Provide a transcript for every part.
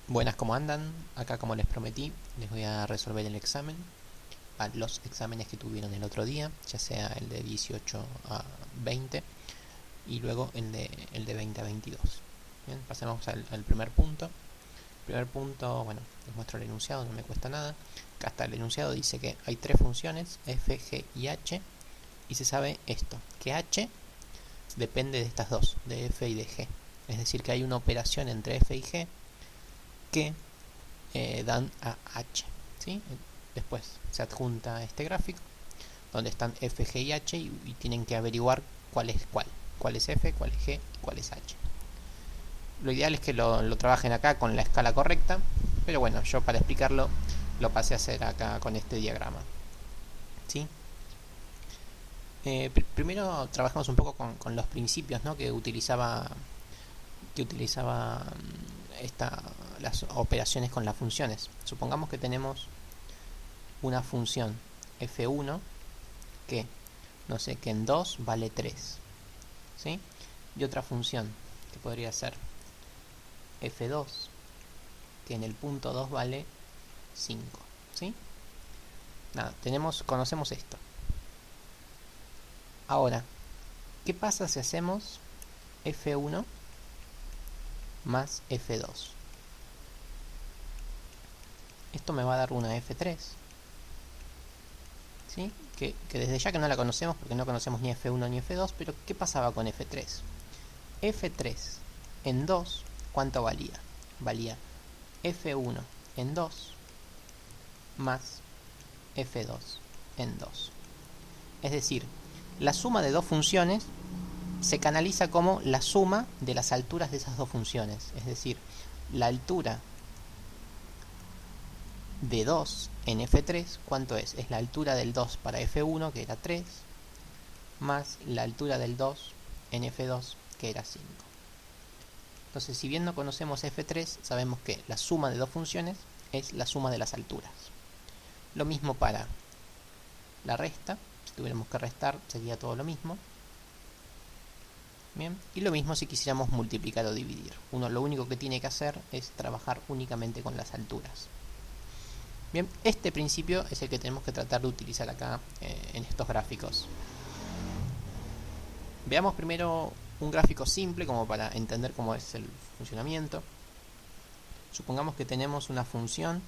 Buenas, ¿cómo andan? Acá, como les prometí, les voy a resolver el examen, los exámenes que tuvieron el otro día, ya sea el de 18 a 20 y luego el de 20 a 22. Bien, pasemos al primer punto. Primer punto, bueno, les muestro el enunciado, no me cuesta nada. Acá está el enunciado, dice que hay tres funciones, f, g y h, y se sabe esto, que h depende de estas dos, de f y de g. Es decir, que hay una operación entre f y g que dan a h, ¿sí? Después se adjunta este gráfico donde están f, g y h y tienen que averiguar cuál es f, cuál es g y cuál es h. Lo ideal es que lo trabajen acá con la escala correcta, pero bueno, yo para explicarlo lo pasé a hacer acá con este diagrama, ¿sí? Primero trabajamos un poco con los principios, ¿no? que utilizaba las operaciones con las funciones. Supongamos que tenemos una función f1 que, no sé, que en 2 vale 3, ¿sí? Y otra función que podría ser f2 que en el punto 2 vale 5, ¿sí? Nada, conocemos esto. Ahora, ¿qué pasa si hacemos f1 más f2? Esto me va a dar una f3, ¿sí? Que desde ya que no la conocemos porque no conocemos ni f1 ni f2, pero ¿qué pasaba con f3? f3 en 2, ¿cuánto valía? Valía f1 en 2 más f2 en 2. Es decir, la suma de dos funciones se canaliza como la suma de las alturas de esas dos funciones. Es decir, la altura de 2 en f3, ¿cuánto es? Es la altura del 2 para f1, que era 3, más la altura del 2 en f2, que era 5. Entonces, si bien no conocemos f3, sabemos que la suma de dos funciones es la suma de las alturas. Lo mismo para la resta. Si tuviéramos que restar, sería todo lo mismo. Bien, y lo mismo si quisiéramos multiplicar o dividir. Uno lo único que tiene que hacer es trabajar únicamente con las alturas. Bien, este principio es el que tenemos que tratar de utilizar acá en estos gráficos. Veamos primero un gráfico simple como para entender cómo es el funcionamiento. Supongamos que tenemos una función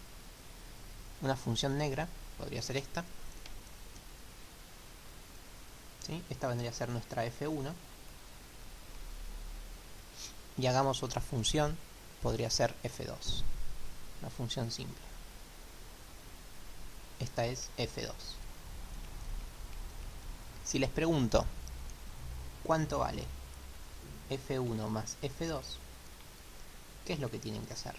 negra, podría ser esta, ¿sí? Esta vendría a ser nuestra f1. Y hagamos otra función, podría ser f2, una función simple. Esta es f2. Si les pregunto cuánto vale f1 más f2, ¿qué es lo que tienen que hacer?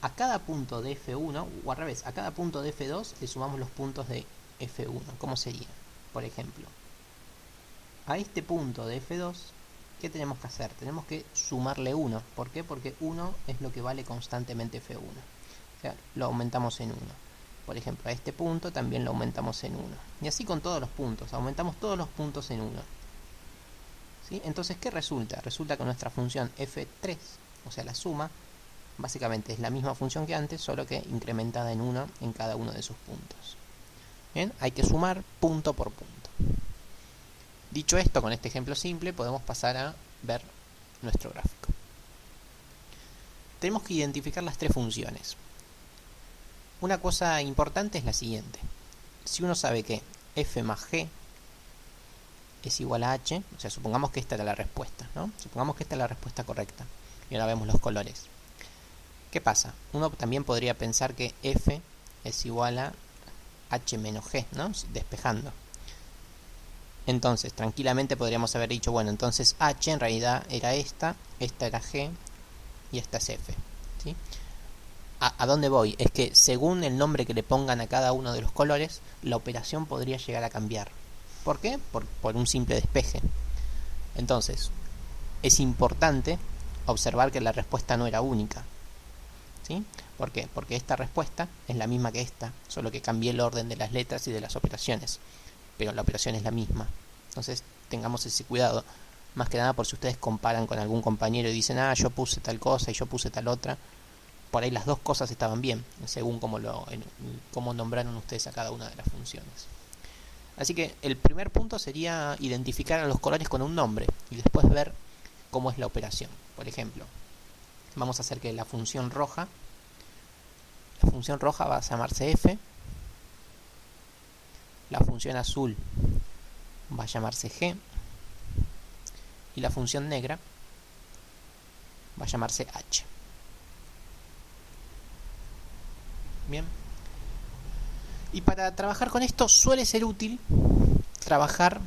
A cada punto de f1, o al revés, a cada punto de f2 le sumamos los puntos de f1. ¿Cómo sería? Por ejemplo, a este punto de f2, ¿qué tenemos que hacer? Tenemos que sumarle 1. ¿Por qué? Porque 1 es lo que vale constantemente f1. O sea, lo aumentamos en 1. Por ejemplo, a este punto también lo aumentamos en 1. Y así con todos los puntos. Aumentamos todos los puntos en 1. ¿Sí? Entonces, ¿qué resulta? Resulta que nuestra función f3, o sea, la suma, básicamente es la misma función que antes, solo que incrementada en 1 en cada uno de sus puntos. Bien, hay que sumar punto por punto. Dicho esto, con este ejemplo simple, podemos pasar a ver nuestro gráfico. Tenemos que identificar las tres funciones. Una cosa importante es la siguiente. Si uno sabe que f más g es igual a h, o sea, supongamos que esta era la respuesta, ¿no? Supongamos que esta es la respuesta correcta. Y ahora vemos los colores. ¿Qué pasa? Uno también podría pensar que f es igual a h menos g, ¿no? Despejando. Entonces, tranquilamente podríamos haber dicho, bueno, entonces h en realidad era esta era g y esta es f, ¿sí? ¿A dónde voy? Es que según el nombre que le pongan a cada uno de los colores, la operación podría llegar a cambiar. ¿Por qué? Por un simple despeje. Entonces, es importante observar que la respuesta no era única, ¿sí? ¿Por qué? Porque esta respuesta es la misma que esta, solo que cambié el orden de las letras y de las operaciones, pero la operación es la misma. Entonces, tengamos ese cuidado. Más que nada por si ustedes comparan con algún compañero y dicen, yo puse tal cosa y yo puse tal otra. por ahí las dos cosas estaban bien, según cómo nombraron ustedes a cada una de las funciones. Así que el primer punto sería identificar a los colores con un nombre y después ver cómo es la operación. Por ejemplo, vamos a hacer que la función roja va a llamarse f, la función azul va a llamarse g y la función negra va a llamarse h. Bien. Y para trabajar con esto suele ser útil trabajar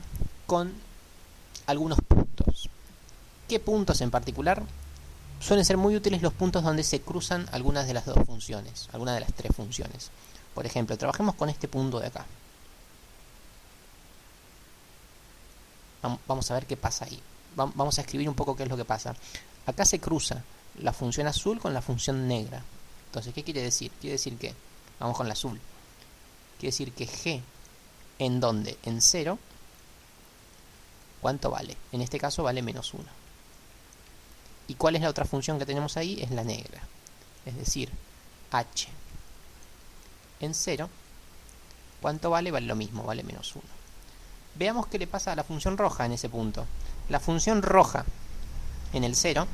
con algunos puntos. ¿Qué puntos en particular? Suelen ser muy útiles los puntos donde se cruzan algunas de las dos funciones, algunas de las tres funciones. Por ejemplo, trabajemos con este punto de acá. Vamos a ver qué pasa ahí. Vamos a escribir un poco qué es lo que pasa. Acá se cruza la función azul con la función negra. Entonces, ¿qué quiere decir? Quiere decir que, vamos con la azul, quiere decir que g, ¿en dónde? En 0, ¿cuánto vale? En este caso vale menos 1. ¿Y cuál es la otra función que tenemos ahí? Es la negra. Es decir, h en 0, ¿cuánto vale? Vale lo mismo, vale menos 1. Veamos qué le pasa a la función roja en ese punto. La función roja en el 0,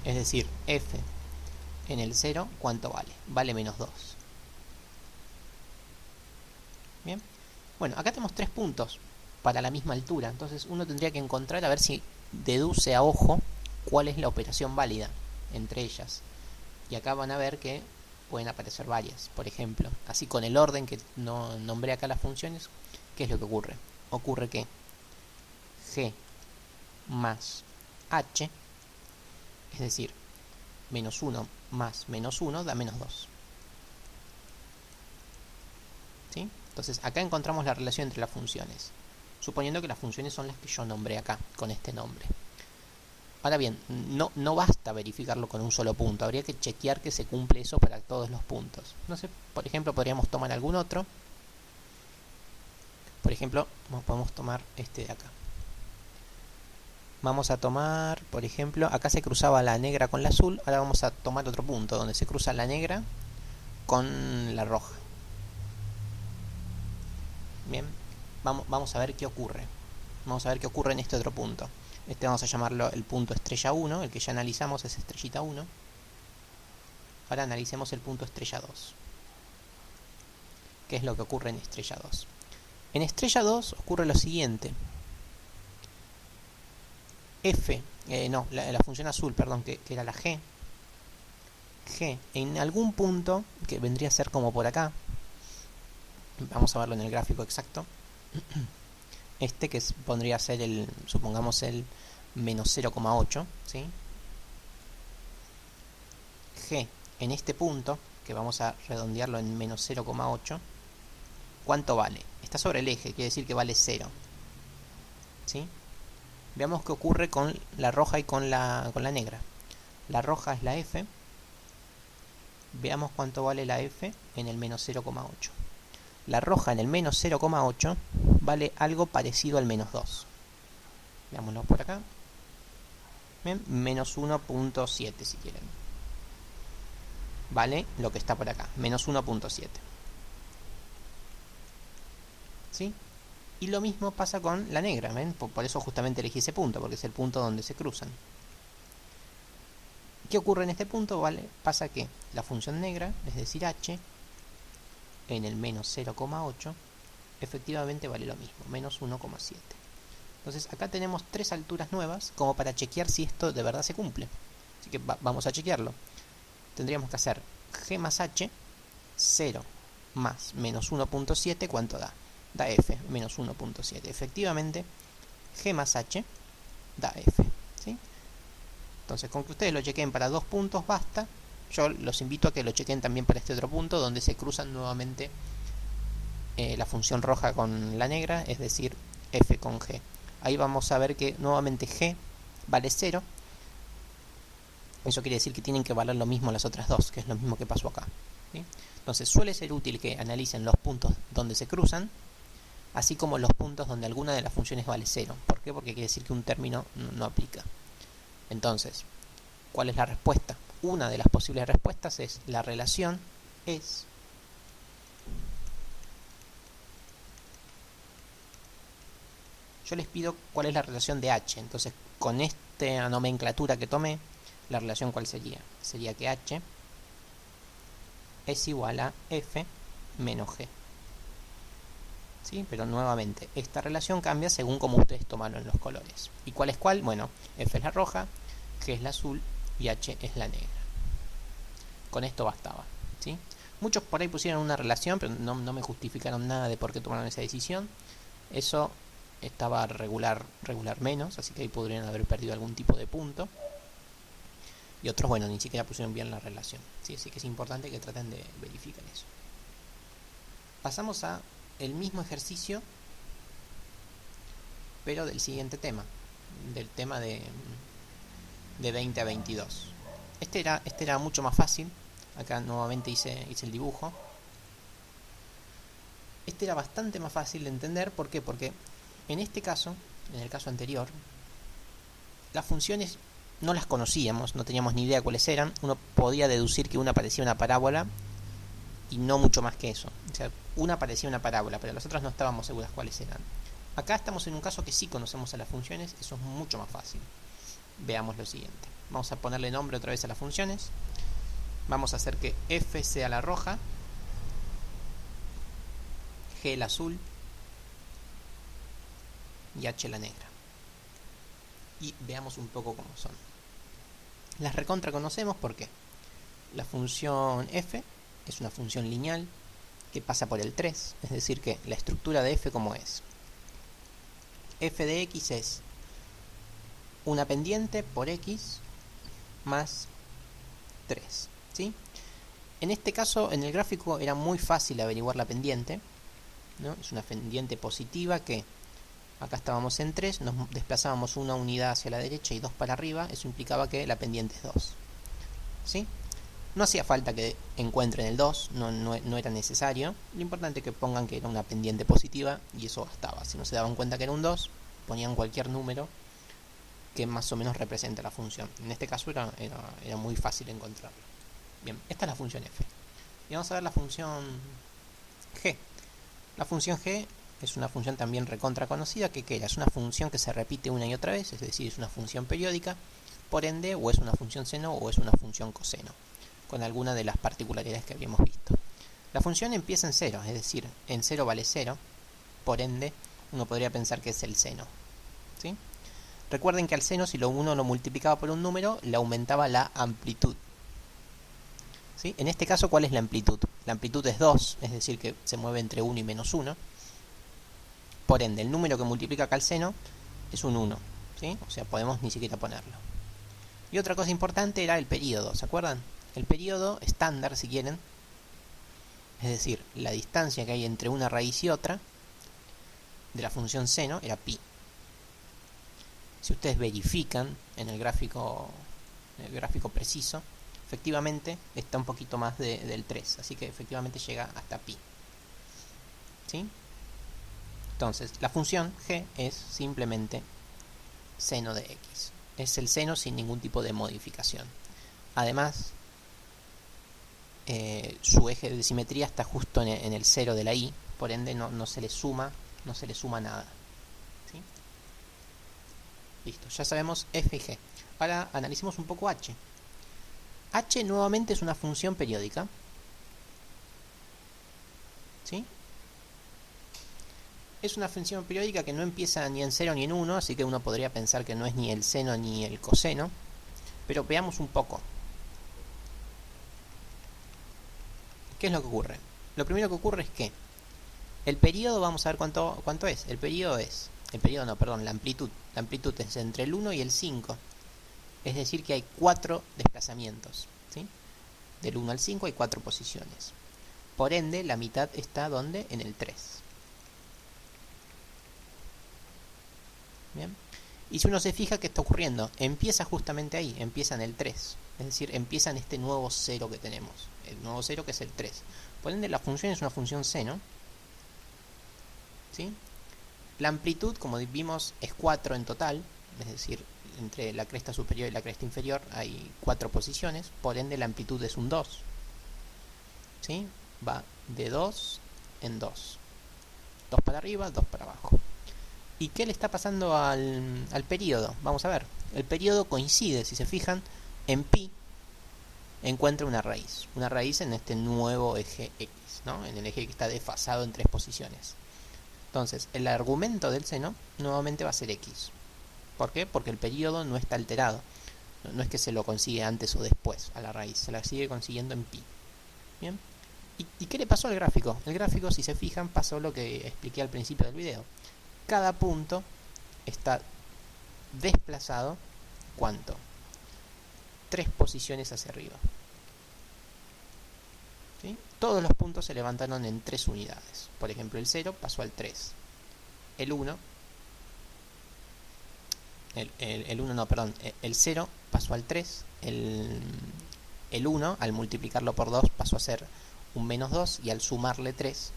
es decir, f en el 0, ¿cuánto vale? Vale menos 2. Bien. Bueno, acá tenemos 3 puntos para la misma altura. Entonces uno tendría que encontrar a ver si deduce a ojo cuál es la operación válida entre ellas. Y acá van a ver que pueden aparecer varias. Por ejemplo, así con el orden que no nombré acá las funciones, ¿qué es lo que ocurre? Ocurre que g más h, es decir, menos 1 más menos 1 da menos 2. ¿Sí? Entonces acá encontramos la relación entre las funciones, suponiendo que las funciones son las que yo nombré acá, con este nombre. Ahora bien, no basta verificarlo con un solo punto, habría que chequear que se cumple eso para todos los puntos. No sé, por ejemplo, podríamos tomar algún otro. Por ejemplo, podemos tomar este de acá. Vamos a tomar, por ejemplo, acá se cruzaba la negra con la azul, ahora vamos a tomar otro punto donde se cruza la negra con la roja. Bien, vamos a ver qué ocurre. Vamos a ver qué ocurre en este otro punto. Este vamos a llamarlo el punto estrella 1, el que ya analizamos es estrellita 1. Ahora analicemos el punto estrella 2. ¿Qué es lo que ocurre en estrella 2? En estrella 2 ocurre lo siguiente. La función azul, perdón, que era la g, en algún punto, que vendría a ser como por acá, vamos a verlo en el gráfico exacto, este que pondría a ser supongamos el menos 0,8, ¿sí? G en este punto, que vamos a redondearlo en menos 0,8, ¿cuánto vale? Está sobre el eje, quiere decir que vale 0, ¿sí? Veamos qué ocurre con la roja y con la negra. La roja es la f. Veamos cuánto vale la f en el menos 0,8. La roja en el menos 0,8 vale algo parecido al menos 2. Veámoslo por acá. Bien, menos 1.7 si quieren. Vale lo que está por acá, menos 1.7. ¿Sí? Y lo mismo pasa con la negra, ¿ven? Por eso justamente elegí ese punto, porque es el punto donde se cruzan. ¿Qué ocurre en este punto? Vale, pasa que la función negra, es decir h, en el menos 0,8, efectivamente vale lo mismo, menos 1,7. Entonces acá tenemos 3 alturas nuevas como para chequear si esto de verdad se cumple. Así que vamos a chequearlo. Tendríamos que hacer g más h, 0 más menos 1.7, ¿cuánto da? Da f, menos 1.7. Efectivamente, g más h da f, ¿sí? Entonces, con que ustedes lo chequen para 2 puntos basta. Yo los invito a que lo chequen también para este otro punto, donde se cruzan nuevamente la función roja con la negra, es decir, f con g. Ahí vamos a ver que nuevamente g vale 0. Eso quiere decir que tienen que valer lo mismo las otras dos, que es lo mismo que pasó acá, ¿sí? Entonces, suele ser útil que analicen los puntos donde se cruzan, así como los puntos donde alguna de las funciones vale 0. ¿Por qué? Porque quiere decir que un término no aplica. Entonces, ¿cuál es la respuesta? una de las posibles respuestas es la relación es yo les pido cuál es la relación de h. Entonces, con esta nomenclatura que tomé, la relación cuál sería. Sería que h es igual a f menos g. ¿Sí? Pero nuevamente, esta relación cambia según como ustedes tomaron los colores. ¿Y cuál es cuál? Bueno, f es la roja, g es la azul y h es la negra. Con esto bastaba. ¿Sí? Muchos por ahí pusieron una relación, pero no me justificaron nada de por qué tomaron esa decisión. Eso estaba regular menos, así que ahí podrían haber perdido algún tipo de punto. Y otros, bueno, ni siquiera pusieron bien la relación. ¿Sí? Así que es importante que traten de verificar eso. Pasamos a el mismo ejercicio, pero del siguiente tema, del tema de 20 a 22. Este era mucho más fácil. Acá nuevamente hice el dibujo. Este era bastante más fácil de entender. ¿Por qué? Porque en este caso, en el caso anterior, las funciones no las conocíamos, no teníamos ni idea cuáles eran. Uno podía deducir que una parecía una parábola y no mucho más que eso. O sea, una parecía una parábola, pero las otras no estábamos seguras cuáles eran. Acá estamos en un caso que sí conocemos a las funciones, eso es mucho más fácil. Veamos lo siguiente. Vamos a ponerle nombre otra vez a las funciones. Vamos a hacer que f sea la roja, g la azul y h la negra. Y veamos un poco cómo son. Las recontra conocemos porque la función f es una función lineal que pasa por el 3, es decir que la estructura de f como es. F de x es una pendiente por x más 3, ¿sí? En este caso, en el gráfico era muy fácil averiguar la pendiente, ¿no? Es una pendiente positiva que acá estábamos en 3, nos desplazábamos una unidad hacia la derecha y 2 para arriba, eso implicaba que la pendiente es 2, ¿sí? No hacía falta que encuentren el 2, no era necesario. Lo importante es que pongan que era una pendiente positiva y eso bastaba. Si no se daban cuenta que era un 2, ponían cualquier número que más o menos represente la función. En este caso era muy fácil encontrarlo. Bien, esta es la función f. Y vamos a ver la función g. La función g es una función también recontra conocida, que ¿qué era? Es una función que se repite una y otra vez, es decir, es una función periódica, por ende, o es una función seno o es una función coseno, con alguna de las particularidades que habíamos visto. La función empieza en 0, es decir, en 0 vale 0, por ende, uno podría pensar que es el seno, ¿sí? Recuerden que al seno, si uno lo multiplicaba por un número, le aumentaba la amplitud, ¿sí? En este caso, ¿cuál es la amplitud? La amplitud es 2, es decir, que se mueve entre 1 y menos 1. Por ende, el número que multiplica acá al seno es un 1, ¿sí? O sea, podemos ni siquiera ponerlo. Y otra cosa importante era el período, ¿se acuerdan? El período estándar, si quieren, es decir, la distancia que hay entre una raíz y otra de la función seno era pi. Si ustedes verifican en el gráfico preciso, efectivamente está un poquito más del 3, así que efectivamente llega hasta pi, ¿sí? Entonces, la función g es simplemente seno de x. Es el seno sin ningún tipo de modificación. Además, su eje de simetría está justo en el 0 de la y, por ende no se le suma nada, ¿sí? Listo, ya sabemos f y g. Ahora analicemos un poco h. H nuevamente es una función periódica, ¿sí? Es una función periódica que no empieza ni en 0 ni en 1, así que uno podría pensar que no es ni el seno ni el coseno, pero veamos un poco. ¿Qué es lo que ocurre? Lo primero que ocurre es que el periodo, vamos a ver cuánto es. La amplitud. La amplitud es entre el 1 y el 5. Es decir que hay 4 desplazamientos, ¿sí? Del 1 al 5 hay 4 posiciones. Por ende, la mitad está ¿dónde? En el 3. Bien. Y si uno se fija, ¿qué está ocurriendo? Empieza justamente ahí, empieza en el 3. Es decir, empieza en este nuevo 0 que tenemos. El nuevo 0 que es el 3. Por ende, la función es una función seno, ¿sí? La amplitud, como vimos, es 4 en total. Es decir, entre la cresta superior y la cresta inferior hay 4 posiciones, por ende la amplitud es un 2. ¿Sí? Va de 2 en 2. 2 para arriba, 2 para abajo. ¿Y qué le está pasando al periodo? Vamos a ver. El periodo coincide, si se fijan, en pi encuentra una raíz en este nuevo eje X, ¿no? En el eje que está desfasado en 3 posiciones. Entonces, el argumento del seno nuevamente va a ser X. ¿Por qué? Porque el periodo no está alterado. No es que se lo consigue antes o después a la raíz, se la sigue consiguiendo en pi. ¿Bien? ¿Y qué le pasó al gráfico? El gráfico, si se fijan, pasó lo que expliqué al principio del video. Cada punto está desplazado, ¿cuánto? 3 posiciones hacia arriba. ¿Sí? Todos los puntos se levantaron en 3 unidades. Por ejemplo, el 0 pasó al 3. El 1... el 0 pasó al 3. El 1, al multiplicarlo por 2, pasó a ser un menos 2. Y al sumarle 3,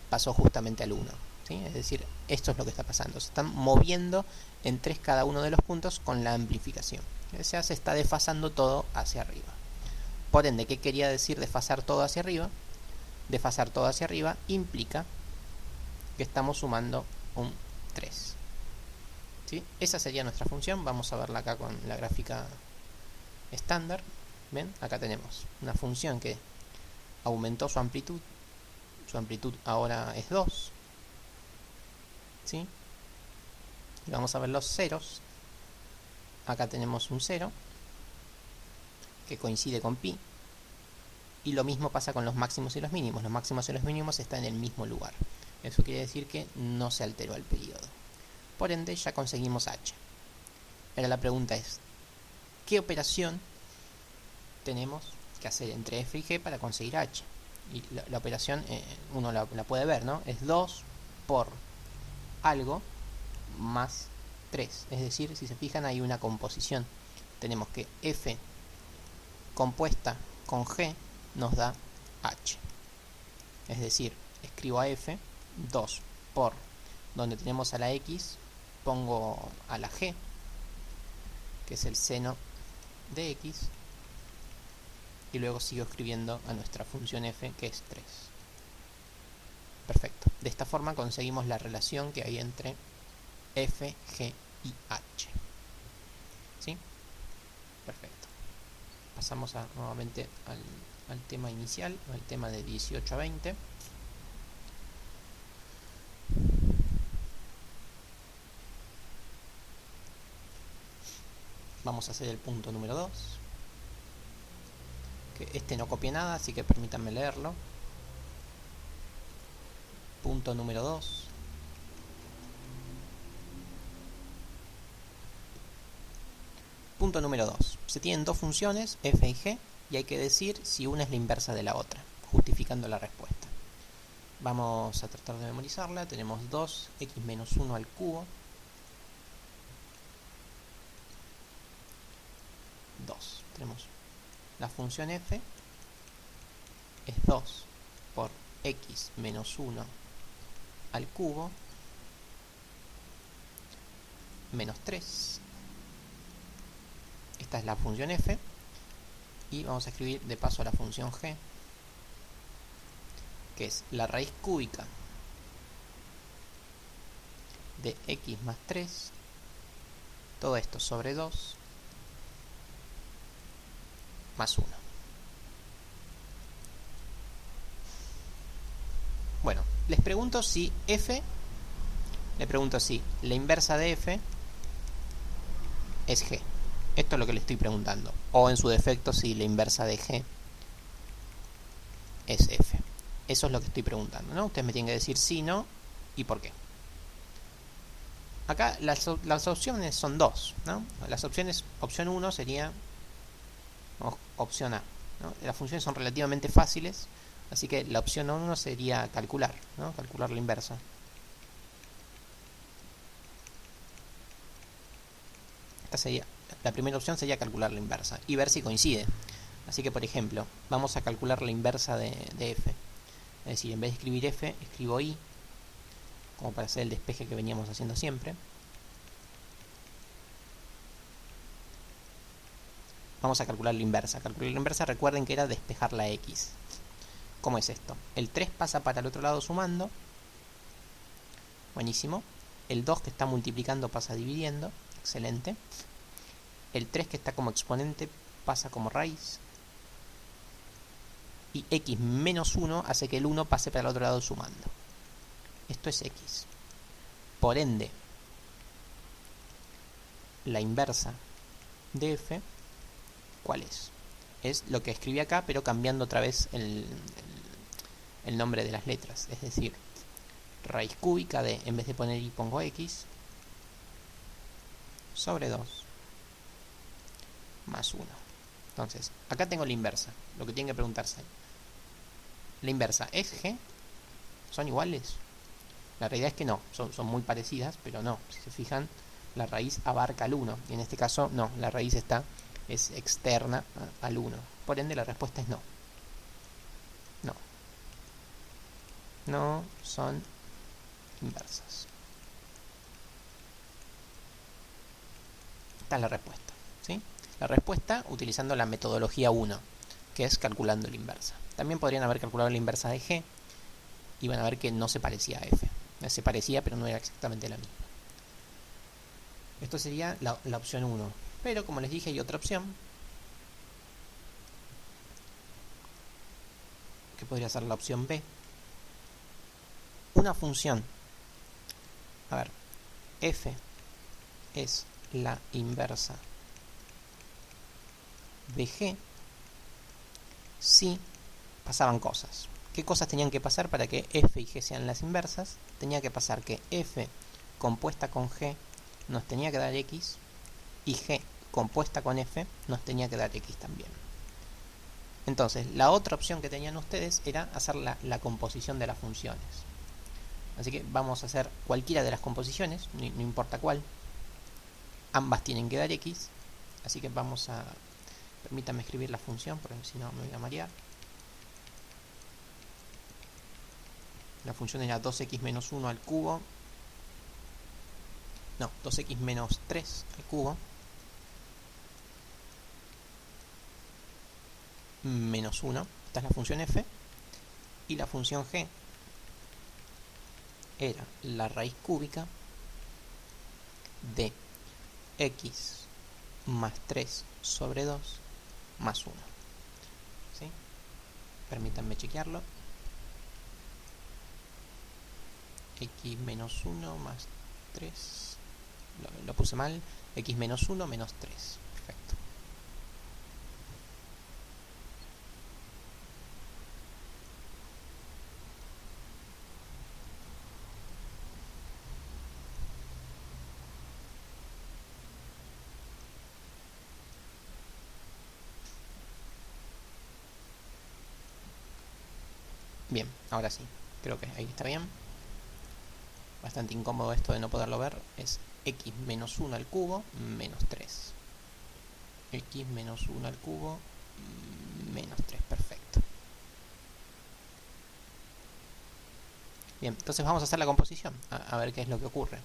pasó justamente al 1. ¿Sí? Es decir, esto es lo que está pasando. Se están moviendo en 3 cada uno de los puntos con la amplificación. O sea, se está desfasando todo hacia arriba. Por ende, ¿qué quería decir desfasar todo hacia arriba? Desfasar todo hacia arriba implica que estamos sumando un 3. ¿Sí? Esa sería nuestra función. Vamos a verla acá con la gráfica estándar. ¿Ven? Acá tenemos una función que aumentó su amplitud. Su amplitud ahora es 2. ¿Sí? Y vamos a ver los ceros. Acá tenemos un 0 que coincide con pi. Y lo mismo pasa con los máximos y los mínimos. Los máximos y los mínimos están en el mismo lugar. Eso quiere decir que no se alteró el periodo. Por ende, ya conseguimos h. Ahora la pregunta es, ¿qué operación tenemos que hacer entre f y g para conseguir h? Y la operación, uno la puede ver, ¿no? Es 2 por algo más 3. Es decir, si se fijan, hay una composición. Tenemos que f compuesta con g nos da h. Es decir, escribo a f 2 por donde tenemos a la x, pongo a la g, que es el seno de x, y luego sigo escribiendo a nuestra función f, que es 3. Perfecto. De esta forma conseguimos la relación que hay entre f, g y h. ¿Sí? Perfecto. Pasamos nuevamente al tema inicial, al tema de 18 a 20. Vamos a hacer el punto número 2. Que este no copia nada, así que permítanme leerlo. Punto número 2. Punto número 2. Se tienen dos funciones, f y g, y hay que decir si una es la inversa de la otra, justificando la respuesta. Vamos a tratar de memorizarla. Tenemos 2x menos 1 al cubo. 2. Tenemos la función f es 2 por x menos 1 al cubo menos 3. Esta es la función f. Y vamos a escribir de paso la función g, que es la raíz cúbica de x más 3, todo esto sobre 2, más 1. Bueno, les pregunto si la inversa de f es g. Esto es lo que le estoy preguntando. O en su defecto, si la inversa de g es f. Eso es lo que estoy preguntando, ¿no? Ustedes me tienen que decir sí, no y por qué. Acá las opciones son dos, ¿no? Las opciones, opción 1 sería opción A, ¿no? Las funciones son relativamente fáciles, así que la opción 1 sería calcular, ¿no? Calcular la inversa. Esta sería, la primera opción sería calcular la inversa y ver si coincide. Así que, por ejemplo, vamos a calcular la inversa de f. Es decir, en vez de escribir f, escribo i, como para hacer el despeje que veníamos haciendo siempre. vamos a calcular la inversa. Calcular la inversa, recuerden que era despejar la x. ¿Cómo es esto? El 3 pasa para el otro lado sumando. Buenísimo. El 2 que está multiplicando pasa dividiendo. Excelente. El 3 que está como exponente pasa como raíz. Y x menos 1 hace que el 1 pase para el otro lado sumando. Esto es x. Por ende, la inversa de f, ¿cuál es? Es lo que escribí acá, pero cambiando otra vez el nombre de las letras. Es decir, raíz cúbica de, en vez de poner y pongo x, sobre 2 más 1. Entonces, acá tengo la inversa. Lo que tienen que preguntarse: ¿la inversa es g? ¿Son iguales? La realidad es que no, son muy parecidas, pero no. Si se fijan, la raíz abarca al 1. Y en este caso, no, la raíz es externa al 1. Por ende, la respuesta es no. No. No son inversas. Esta es la respuesta, ¿sí? La respuesta utilizando la metodología 1, que es calculando la inversa. También podrían haber calculado la inversa de g y van a ver que no se parecía a f. Se parecía, pero no era exactamente la misma. Esto sería la opción 1. Pero como les dije, hay otra opción, que podría ser la opción B. Una función. A ver, f es la inversa de g si pasaban cosas. ¿Qué cosas tenían que pasar para que f y g sean las inversas? Tenía que pasar que f compuesta con g nos tenía que dar x y g compuesta con f nos tenía que dar x también. Entonces, la otra opción que tenían ustedes era hacer la composición de las funciones. Así que vamos a hacer cualquiera de las composiciones, no importa cuál. Ambas tienen que dar x, así que vamos a... Permítanme escribir la función, porque si no me voy a marear. La función era 2x menos 1 al cubo. No, 2x menos 3 al cubo. Menos 1. Esta es la función f. Y la función g era la raíz cúbica de x más 3 sobre 2 más 1. ¿Sí? Permítanme chequearlo. X menos 1 más 3. Lo puse mal. X menos 1 menos 3. Perfecto. Bien, ahora sí. Creo que ahí está bien. Bastante incómodo esto de no poderlo ver. Es x menos 1 al cubo menos 3. X menos 1 al cubo menos 3. Perfecto. Bien, entonces vamos a hacer la composición. A ver qué es lo que ocurre.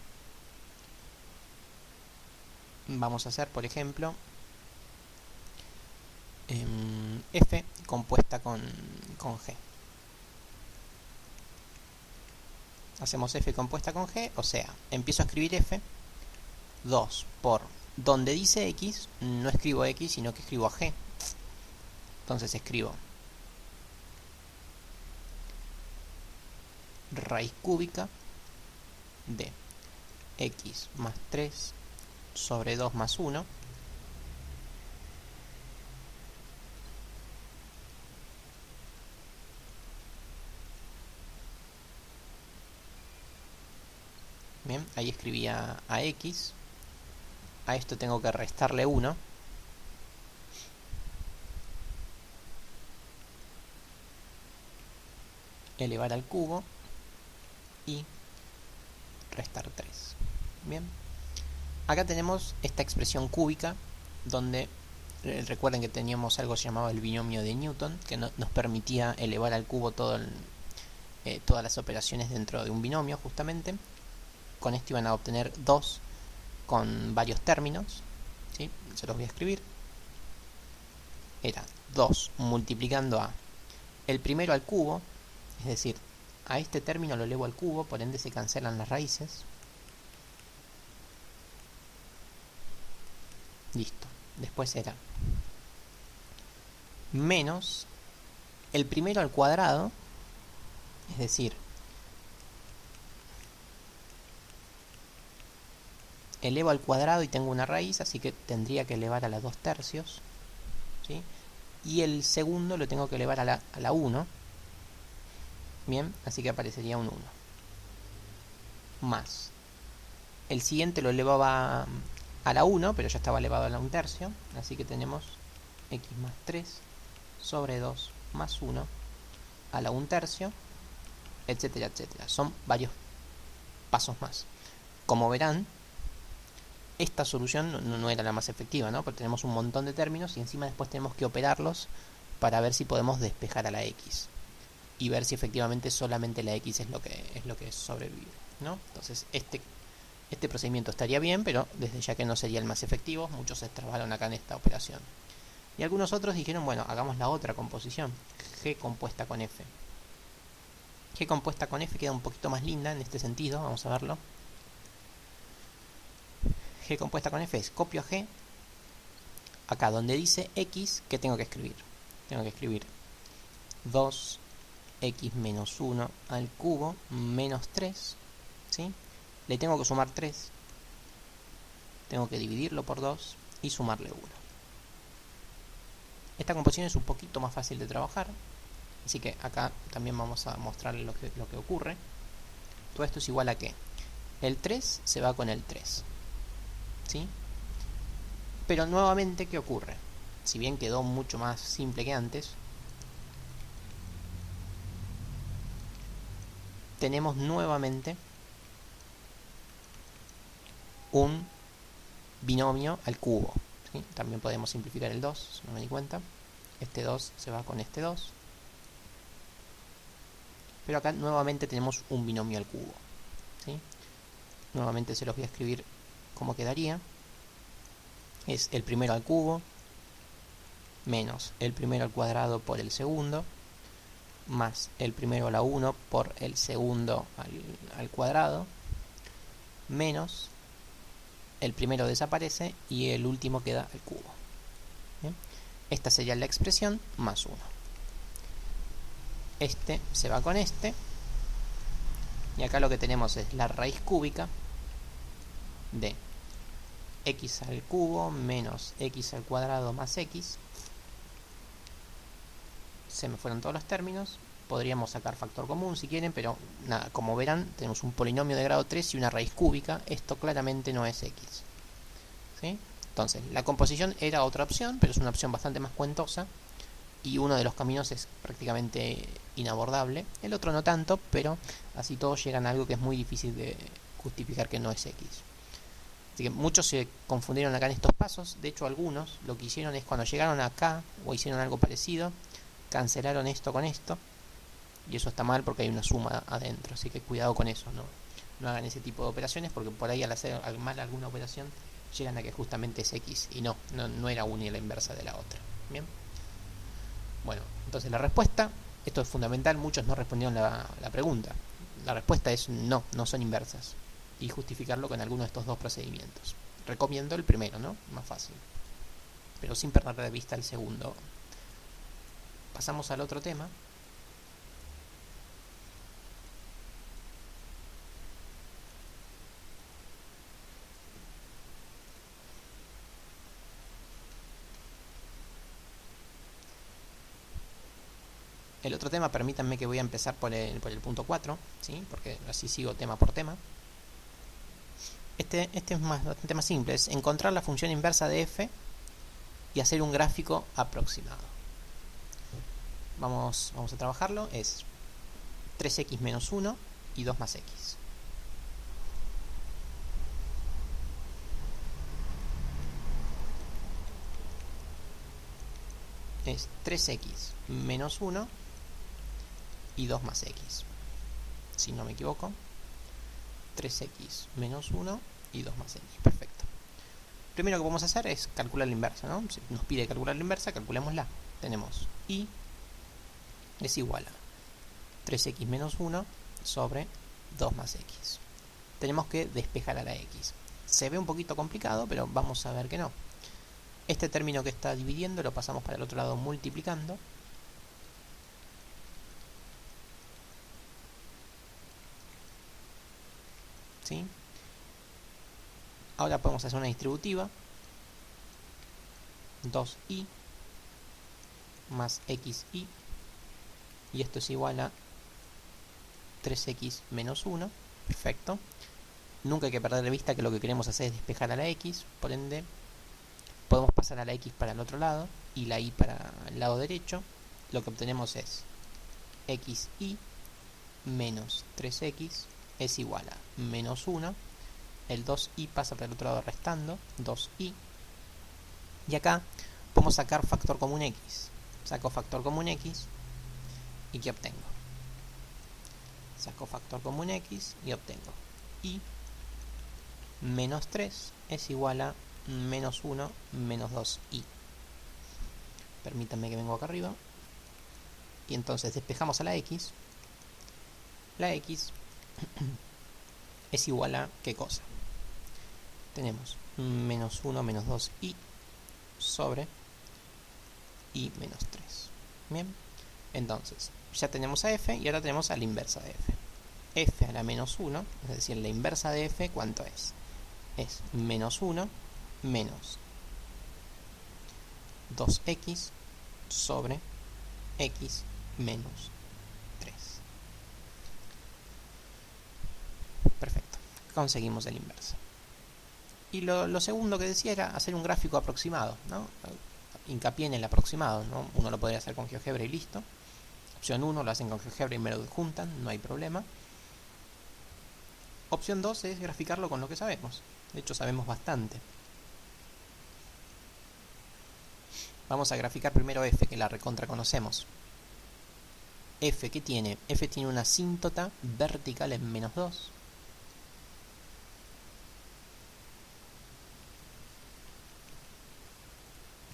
Vamos a hacer, por ejemplo, f compuesta con g. Hacemos f compuesta con g, o sea, empiezo a escribir f. 2 por donde dice x, no escribo x, sino que escribo a g. Entonces escribo raíz cúbica de x más 3 sobre 2 más 1 bien, ahí escribía a x. A esto tengo que restarle 1. Elevar al cubo y restar 3. Bien. Acá tenemos esta expresión cúbica donde recuerden que teníamos algo llamado el binomio de Newton, que nos permitía elevar al cubo todas las operaciones dentro de un binomio, justamente. Con esto iban a obtener 2 con varios términos, ¿sí? Se los voy a escribir. era 2 multiplicando a el primero al cubo, es decir, a este término lo elevo al cubo, por ende se cancelan las raíces. Listo. Después era menos el primero al cuadrado, es decir, elevo al cuadrado y tengo una raíz, así que tendría que elevar a la 2/3, ¿sí? Y el segundo lo tengo que elevar a la 1. Bien, así que aparecería un 1. Más. El siguiente lo elevaba a la 1, pero ya estaba elevado a la 1/3, así que tenemos x más 3 sobre 2 más 1 a la 1/3, etcétera, etcétera. Son varios pasos más. Como verán, esta solución no era la más efectiva, ¿no? Porque tenemos un montón de términos y encima después tenemos que operarlos para ver si podemos despejar a la x y ver si efectivamente solamente la x es lo que sobrevive, ¿no? Entonces este procedimiento estaría bien, pero desde ya que no sería el más efectivo, muchos se trabaron acá en esta operación. Y algunos otros dijeron, bueno, hagamos la otra composición, g compuesta con f. G compuesta con f queda un poquito más linda en este sentido, vamos a verlo. G compuesta con f es copio a g, acá donde dice x, ¿qué tengo que escribir? Tengo que escribir 2x menos 1 al cubo menos 3, ¿sí? Le tengo que sumar 3, tengo que dividirlo por 2 y sumarle 1. Esta composición es un poquito más fácil de trabajar, así que acá también vamos a mostrarle lo que ocurre. Todo esto es igual a que el 3 se va con el 3, ¿sí? Pero nuevamente, ¿qué ocurre? Si bien quedó mucho más simple que antes, tenemos nuevamente un binomio al cubo, ¿sí? También podemos simplificar el 2, si no me di cuenta. Este 2 se va con este 2. Pero acá nuevamente tenemos un binomio al cubo, ¿sí? Nuevamente se los voy a escribir como quedaría. Es el primero al cubo menos el primero al cuadrado por el segundo más el primero a la 1 por el segundo al cuadrado menos el primero desaparece y el último queda al cubo. ¿Bien? Esta sería la expresión más 1. Este se va con este y acá lo que tenemos es la raíz cúbica de x al cubo menos x al cuadrado más x. Se me fueron todos los términos. Podríamos sacar factor común si quieren, pero nada, como verán, tenemos un polinomio de grado 3 y una raíz cúbica. Esto claramente no es x, ¿sí? Entonces, la composición era otra opción, pero es una opción bastante más cuentosa. Y uno de los caminos es prácticamente inabordable. El otro no tanto, pero así todos llegan a algo que es muy difícil de justificar que no es x. Así que muchos se confundieron acá en estos pasos. De hecho, algunos lo que hicieron es cuando llegaron acá o hicieron algo parecido, cancelaron esto con esto. Y eso está mal porque hay una suma adentro. Así que cuidado con eso. No hagan ese tipo de operaciones porque por ahí al hacer mal alguna operación llegan a que justamente es x. Y no era una y la inversa de la otra. Bien. Bueno, entonces la respuesta, esto es fundamental, muchos no respondieron la pregunta. La respuesta es no son inversas. Y justificarlo con alguno de estos dos procedimientos. Recomiendo el primero, ¿no? Más fácil. Pero sin perder de vista el segundo. Pasamos al otro tema. El otro tema, permítanme que voy a empezar por el punto 4, ¿sí? Porque así sigo tema por tema. Este es bastante más simple, es encontrar la función inversa de f y hacer un gráfico aproximado. Vamos a trabajarlo, es 3x menos 1 y 2 más x. Es 3x menos 1 y 2 más x. Si no me equivoco, 3x menos 1 y 2 más x. Perfecto. Primero que podemos hacer es calcular la inversa, ¿no? Si nos pide calcular la inversa, calculémosla. Tenemos y es igual a 3x menos 1 sobre 2 más x. Tenemos que despejar a la x. Se ve un poquito complicado, pero vamos a ver que no. Este término que está dividiendo lo pasamos para el otro lado multiplicando. ¿Sí? Ahora podemos hacer una distributiva. 2i más xi. Y esto es igual a 3x menos 1. Perfecto. Nunca hay que perder de vista que lo que queremos hacer es despejar a la x. Por ende, podemos pasar a la x para el otro lado y la y para el lado derecho. Lo que obtenemos es xi menos 3x es igual a menos 1. El 2i pasa para el otro lado restando, 2i. Y acá podemos sacar factor común x. Saco factor común x y ¿qué obtengo? Saco factor común x y obtengo y menos 3 es igual a menos 1 menos 2i. Permítanme que vengo acá arriba. Y entonces despejamos a la x. La x es igual a ¿qué cosa? Tenemos menos 1 menos 2i sobre i menos 3. Bien, entonces ya tenemos a f y ahora tenemos a la inversa de f. F a la menos 1, es decir, la inversa de f, ¿cuánto es? Es menos 1 menos 2x sobre x menos 3. Perfecto, conseguimos el inverso. Y lo segundo que decía era hacer un gráfico aproximado, ¿no? Hincapié en el aproximado, ¿no? Uno lo podría hacer con GeoGebra y listo. Opción 1 lo hacen con GeoGebra y me lo juntan, no hay problema. Opción 2 es graficarlo con lo que sabemos. De hecho, sabemos bastante. Vamos a graficar primero f, que la recontra conocemos. F, ¿qué tiene? F tiene una asíntota vertical en menos 2.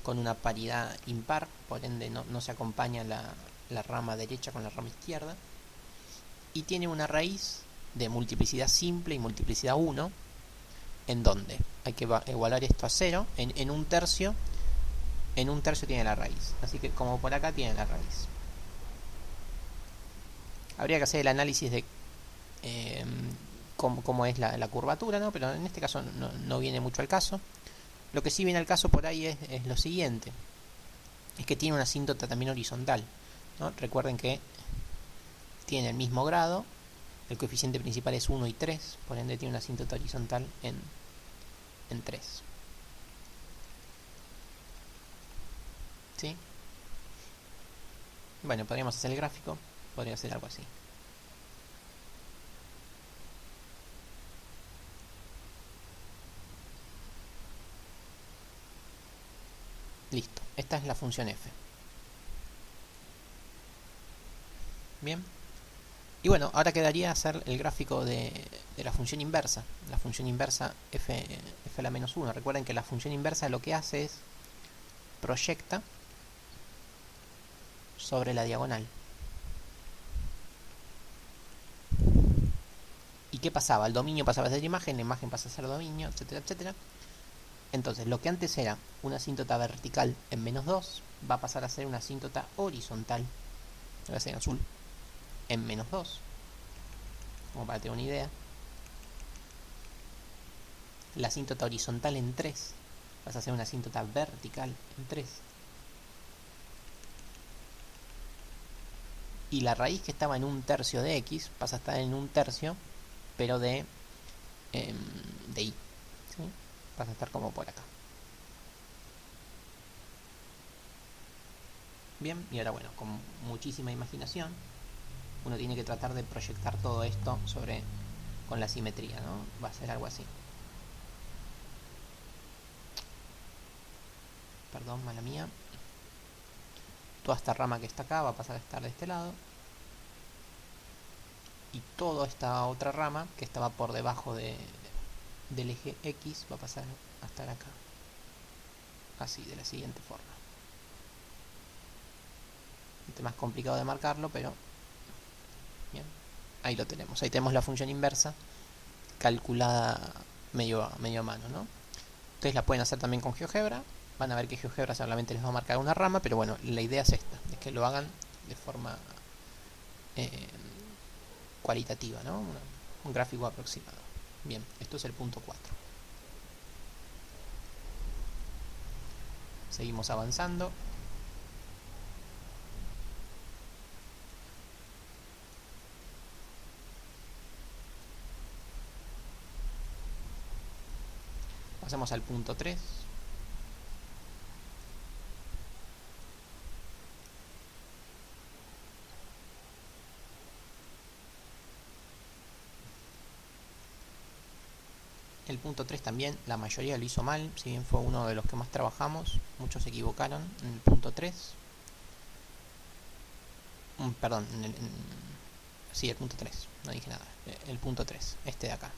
Con una paridad impar, por ende no se acompaña la rama derecha con la rama izquierda. Y tiene una raíz de multiplicidad simple y multiplicidad 1, en donde hay que igualar esto a 0, en un tercio tiene la raíz, así que como por acá tiene la raíz. Habría que hacer el análisis de cómo es la curvatura, ¿no? Pero en este caso no viene mucho al caso. Lo que sí viene al caso por ahí es lo siguiente, es que tiene una asíntota también horizontal, ¿no? Recuerden que tiene el mismo grado. El coeficiente principal es 1 y 3, por ende tiene una asíntota horizontal en 3. ¿Sí? Bueno, podríamos hacer el gráfico, podría ser algo así. Listo, esta es la función f. Bien. Y bueno, ahora quedaría hacer el gráfico de la función inversa. La función inversa f a la menos 1. Recuerden que la función inversa lo que hace es proyecta sobre la diagonal. ¿Y qué pasaba? El dominio pasaba a ser imagen, la imagen pasa a ser dominio, etcétera, etcétera. Entonces, lo que antes era una asíntota vertical en menos 2 va a pasar a ser una asíntota horizontal, va a ser en azul, en menos 2, como para tener una idea. La asíntota horizontal en 3 pasa a ser una asíntota vertical en 3. Y la raíz que estaba en un tercio de x pasa a estar en un tercio, pero de y. ¿Sí? Pasa a estar como por acá. Bien, y ahora bueno, con muchísima imaginación, uno tiene que tratar de proyectar todo esto con la simetría, ¿no? Va a ser algo así. Perdón, mala mía. Toda esta rama que está acá va a pasar a estar de este lado. Y toda esta otra rama que estaba por debajo del eje X va a pasar a estar acá. así, de la siguiente forma. Es más complicado de marcarlo, pero bien, ahí lo tenemos. Ahí tenemos la función inversa calculada medio a mano, ¿no? Ustedes la pueden hacer también con GeoGebra. Van a ver que GeoGebra solamente les va a marcar una rama, pero bueno, la idea es esta, es que lo hagan de forma cualitativa, ¿no? Un gráfico aproximado. Bien, esto es el punto 4. Seguimos avanzando. Pasamos al punto 3. El punto 3 también, la mayoría lo hizo mal, si bien fue uno de los que más trabajamos, muchos se equivocaron en el punto 3. Perdón, sí, el punto 3, no dije nada. El punto 3, este de acá.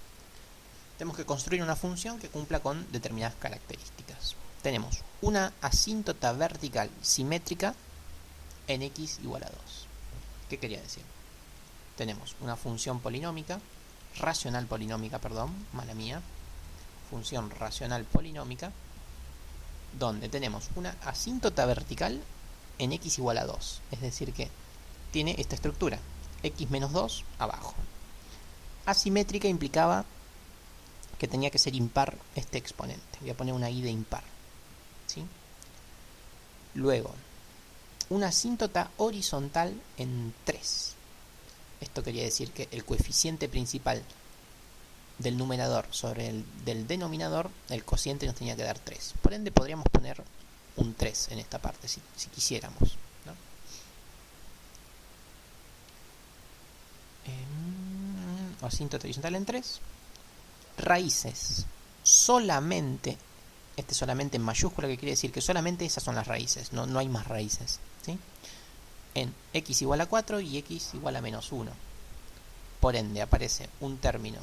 Tenemos que construir una función que cumpla con determinadas características. Tenemos una asíntota vertical simétrica en x igual a 2. ¿Qué quería decir? Tenemos una función polinómica, racional polinómica, perdón, mala mía, función racional polinómica, donde tenemos una asíntota vertical en x igual a 2. Es decir que tiene esta estructura, x menos 2 abajo. Asimétrica implicaba que tenía que ser impar este exponente. Voy a poner una i de impar, ¿sí? Luego, una asíntota horizontal en 3. Esto quería decir que el coeficiente principal del numerador sobre el del denominador, el cociente nos tenía que dar 3. Por ende, podríamos poner un 3 en esta parte, si quisiéramos, ¿no? Asíntota horizontal en 3. Raíces. Solamente, este solamente en mayúscula, que quiere decir que solamente esas son las raíces, no hay más raíces, ¿sí? En x igual a 4 y x igual a menos 1. Por ende, aparece un término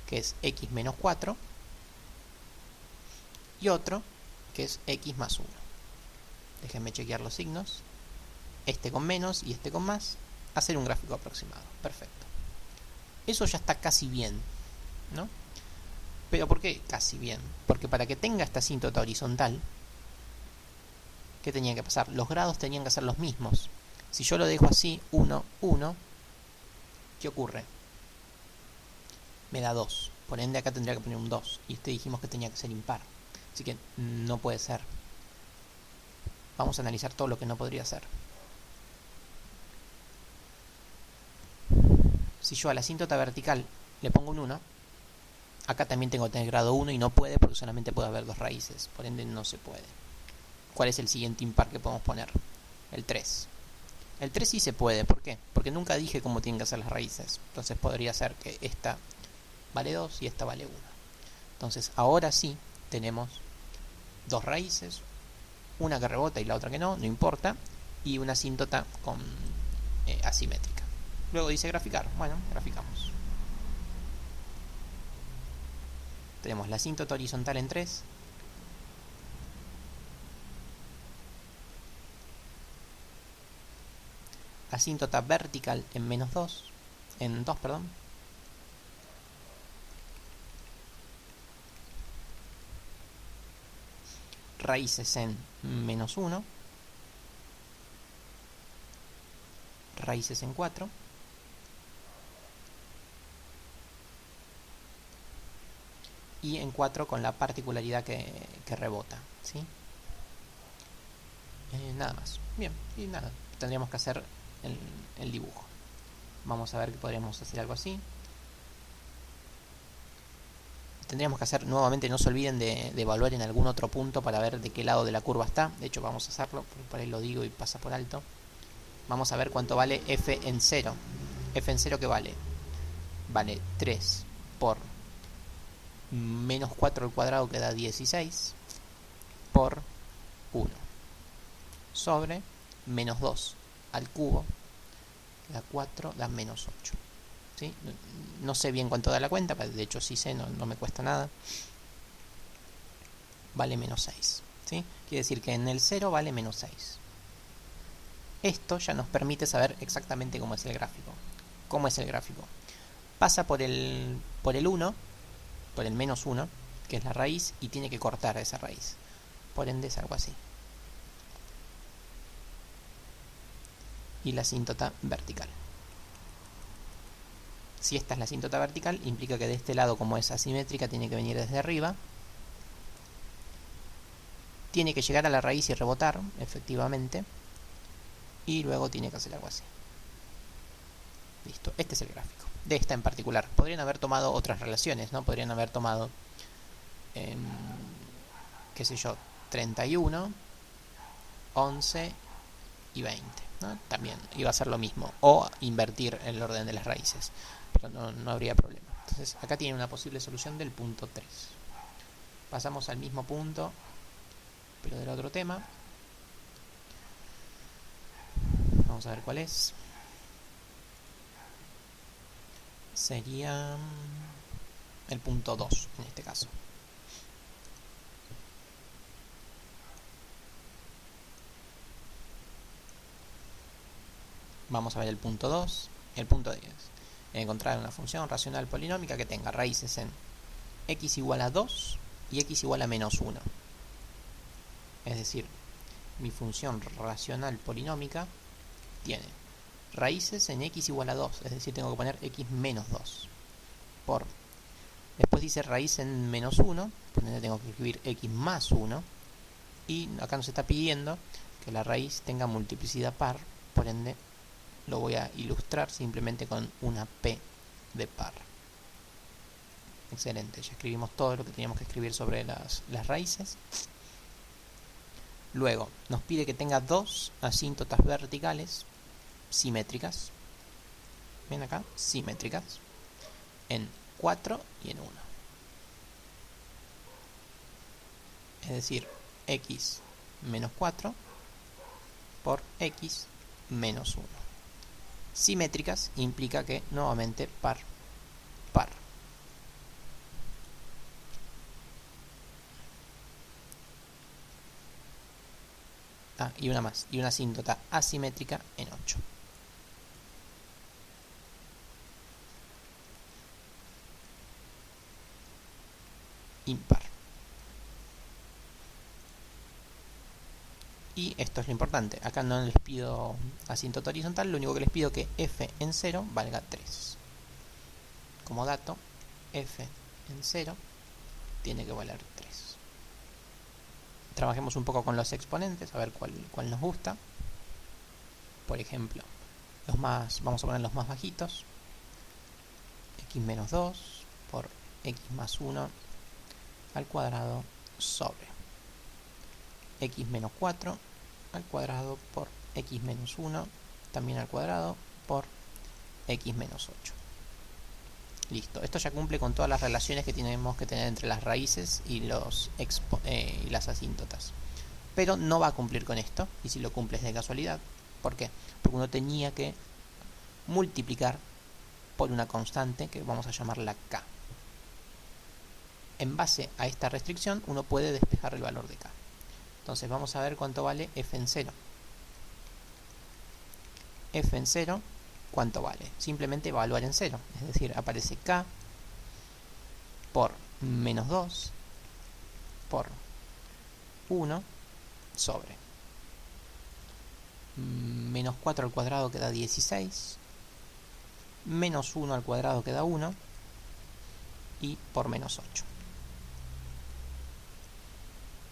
que es x menos 4 y otro que es x más 1. Déjenme chequear los signos. Este con menos y este con más. Hacer un gráfico aproximado. Perfecto. Eso ya está casi bien, ¿no? Pero ¿por qué casi bien? Porque para que tenga esta asíntota horizontal, ¿qué tenía que pasar? Los grados tenían que ser los mismos. Si yo lo dejo así, 1, 1, ¿qué ocurre? Me da 2. Por ende acá tendría que poner un 2. Y dijimos que tenía que ser impar. Así que no puede ser. Vamos a analizar todo lo que no podría ser. Si yo a la asíntota vertical le pongo un 1, acá también tengo que tener grado 1 y no puede porque solamente puede haber dos raíces. Por ende no se puede. ¿Cuál es el siguiente impar que podemos poner? El 3. El 3 sí se puede. ¿Por qué? Porque nunca dije cómo tienen que ser las raíces. Entonces podría ser que esta vale 2 y esta vale 1. Entonces ahora sí tenemos dos raíces, una que rebota y la otra que no importa, y una asíntota con asimétrica. Luego dice graficar. Bueno, graficamos. Tenemos la asíntota horizontal en 3. Asíntota vertical en menos 2. En 2, perdón. Raíces en menos 1. Raíces en 4. Y en 4 con la particularidad que rebota, ¿sí? Nada más. Bien, y nada, tendríamos que hacer el dibujo. Vamos a ver que podríamos hacer algo así. Tendríamos que hacer nuevamente, no se olviden de evaluar en algún otro punto para ver de qué lado de la curva está. De hecho vamos a hacerlo, porque por ahí lo digo y pasa por alto. Vamos a ver cuánto vale f en 0. F en 0, ¿qué vale? Vale 3 por menos 4 al cuadrado, que da 16, por 1, sobre menos 2 al cubo, que da 4, da menos 8. ¿Sí? No sé bien cuánto da la cuenta, de hecho sí sé, no me cuesta nada. vale menos 6. ¿Sí? Quiere decir que en el 0 vale menos 6. Esto ya nos permite saber exactamente cómo es el gráfico. ¿Cómo es el gráfico? Pasa por el 1, por el menos 1, que es la raíz, y tiene que cortar esa raíz. Por ende es algo así. Y la asíntota vertical. Si esta es la asíntota vertical, implica que de este lado, como es asimétrica, tiene que venir desde arriba. Tiene que llegar a la raíz y rebotar, efectivamente. Y luego tiene que hacer algo así. Listo, este es el gráfico. De esta en particular. Podrían haber tomado otras relaciones, ¿no? Podrían haber tomado, qué sé yo, 31, 11 y 20. ¿No? También iba a ser lo mismo. O invertir el orden de las raíces. Pero no habría problema. Entonces acá tiene una posible solución del punto 3. Pasamos al mismo punto, pero del otro tema. Vamos a ver cuál es. Sería el punto 2 en este caso. Vamos a ver el punto 2 y el punto 10. Encontrar una función racional polinómica que tenga raíces en x igual a 2 y x igual a menos 1. Es decir, mi función racional polinómica tiene raíces en x igual a 2, es decir, tengo que poner x menos 2. Después dice raíz en menos 1, por ende tengo que escribir x más 1. Y acá nos está pidiendo que la raíz tenga multiplicidad par, por ende lo voy a ilustrar simplemente con una p de par. Excelente, ya escribimos todo lo que teníamos que escribir sobre las raíces. Luego nos pide que tenga dos asíntotas verticales simétricas. Ven acá, simétricas, en 4 y en 1. Es decir, x menos 4 por x menos 1. Simétricas implica que nuevamente par, par. Y una más, y una asíntota asimétrica en 8. Impar. Y esto es lo importante, acá no les pido asíntota horizontal, lo único que les pido es que f en 0 valga 3. Como dato, f en 0 tiene que valer 3. Trabajemos un poco con los exponentes, a ver cuál nos gusta. Por ejemplo, vamos a poner los más bajitos. X menos 2 por x más 1 al cuadrado sobre x menos 4 al cuadrado por x menos 1 también al cuadrado por x menos 8. Listo, esto ya cumple con todas las relaciones que tenemos que tener entre las raíces y las asíntotas. Pero no va a cumplir con esto, y si lo cumple es de casualidad. ¿Por qué? Porque uno tenía que multiplicar por una constante que vamos a llamarla k. En base a esta restricción uno puede despejar el valor de k. Entonces vamos a ver cuánto vale f en 0. F en 0, ¿cuánto vale? Simplemente evaluar en 0. Es decir, aparece k por menos 2 por 1 sobre menos 4 al cuadrado queda 16, menos 1 al cuadrado queda 1 y por menos 8.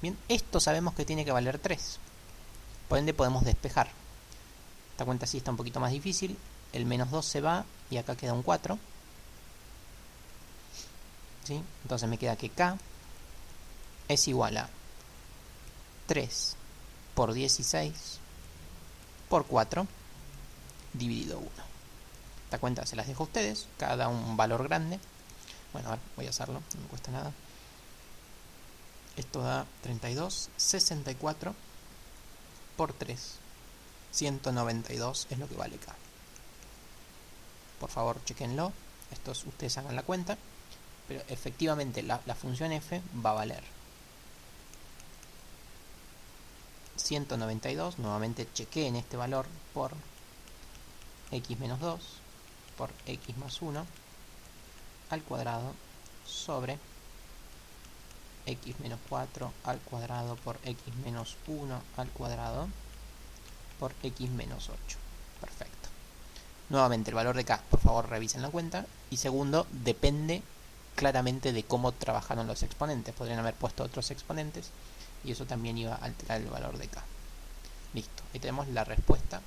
Bien, esto sabemos que tiene que valer 3. Por ende podemos despejar. Esta cuenta sí está un poquito más difícil. El menos 2 se va y acá queda un 4. ¿Sí? Entonces me queda que k es igual a 3 por 16 por 4 dividido 1. Esta cuenta se las dejo a ustedes, cada un valor grande. Bueno, a ver, voy a hacerlo, no me cuesta nada. Esto da 32, 64 por 3, 192 es lo que vale k. Por favor, chequenlo. Estos ustedes hagan la cuenta. Pero efectivamente la función f va a valer 192, nuevamente chequeen este valor por x menos 2 por x más 1 al cuadrado sobre x menos 4 al cuadrado por x menos 1 al cuadrado por x menos 8. Perfecto. Nuevamente el valor de k, por favor revisen la cuenta. Y segundo, depende claramente de cómo trabajaron los exponentes. Podrían haber puesto otros exponentes y eso también iba a alterar el valor de k. Listo, ahí tenemos la respuesta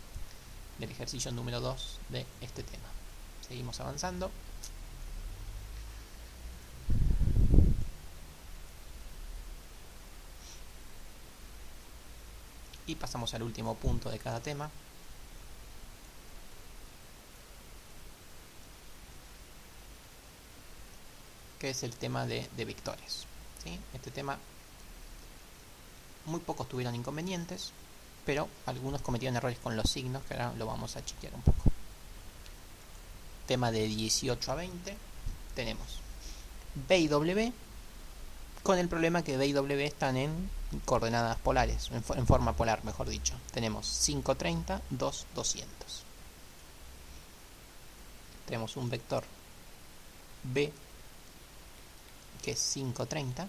del ejercicio número 2 de este tema. Seguimos avanzando. Y pasamos al último punto de cada tema. Que es el tema de vectores, ¿sí? Este tema muy pocos tuvieron inconvenientes, pero algunos cometieron errores con los signos, que ahora lo vamos a chequear un poco. Tema de 18 a 20, tenemos B y W, con el problema que B y W están en coordenadas polares, en forma polar, mejor dicho. Tenemos 530, 2, 200. Tenemos un vector B, que es 530,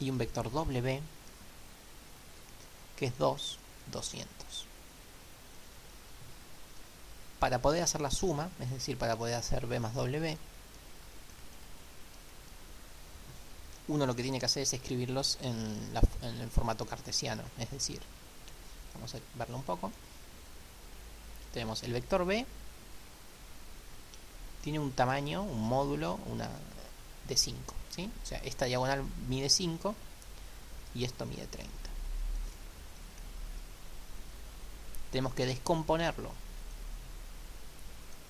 y un vector W, que es 2, 200. Para poder hacer la suma, es decir, para poder hacer B más W, uno lo que tiene que hacer es escribirlos en el formato cartesiano, es decir, vamos a verlo un poco. Tenemos el vector B, tiene un tamaño, un módulo, de 5, ¿sí? O sea, esta diagonal mide 5 y esto mide 30. Tenemos que descomponerlo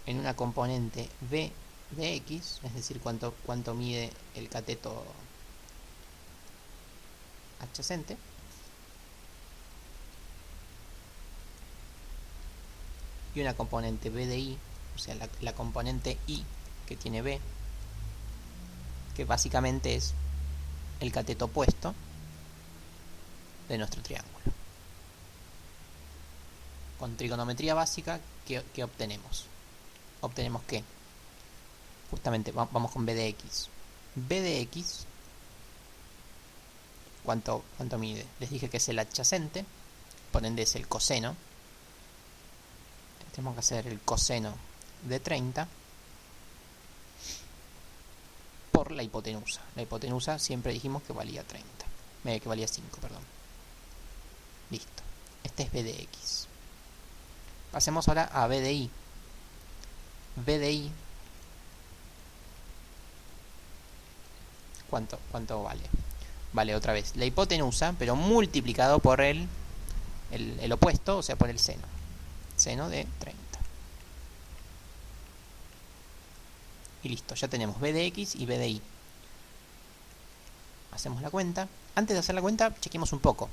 en una componente B de X, es decir, cuánto mide el cateto adyacente. Y una componente B de Y, o sea, la componente Y que tiene B, que básicamente es el cateto opuesto de nuestro triángulo. Con trigonometría básica, ¿qué obtenemos? Obtenemos que, justamente, vamos con B de X. B de X, ¿cuánto mide? Les dije que es el adyacente, por ende es el coseno. Tenemos que hacer el coseno de 30 por la hipotenusa. La hipotenusa siempre dijimos que valía 30. Que valía 5, perdón. Listo. Este es B de X. Pasemos ahora a B de Y. B de Y, ¿cuánto vale? Vale otra vez la hipotenusa, pero multiplicado por el opuesto, o sea, por el seno. Seno de 30. Y listo, ya tenemos B de X y B de Y. Hacemos la cuenta. Antes de hacer la cuenta, chequemos un poco.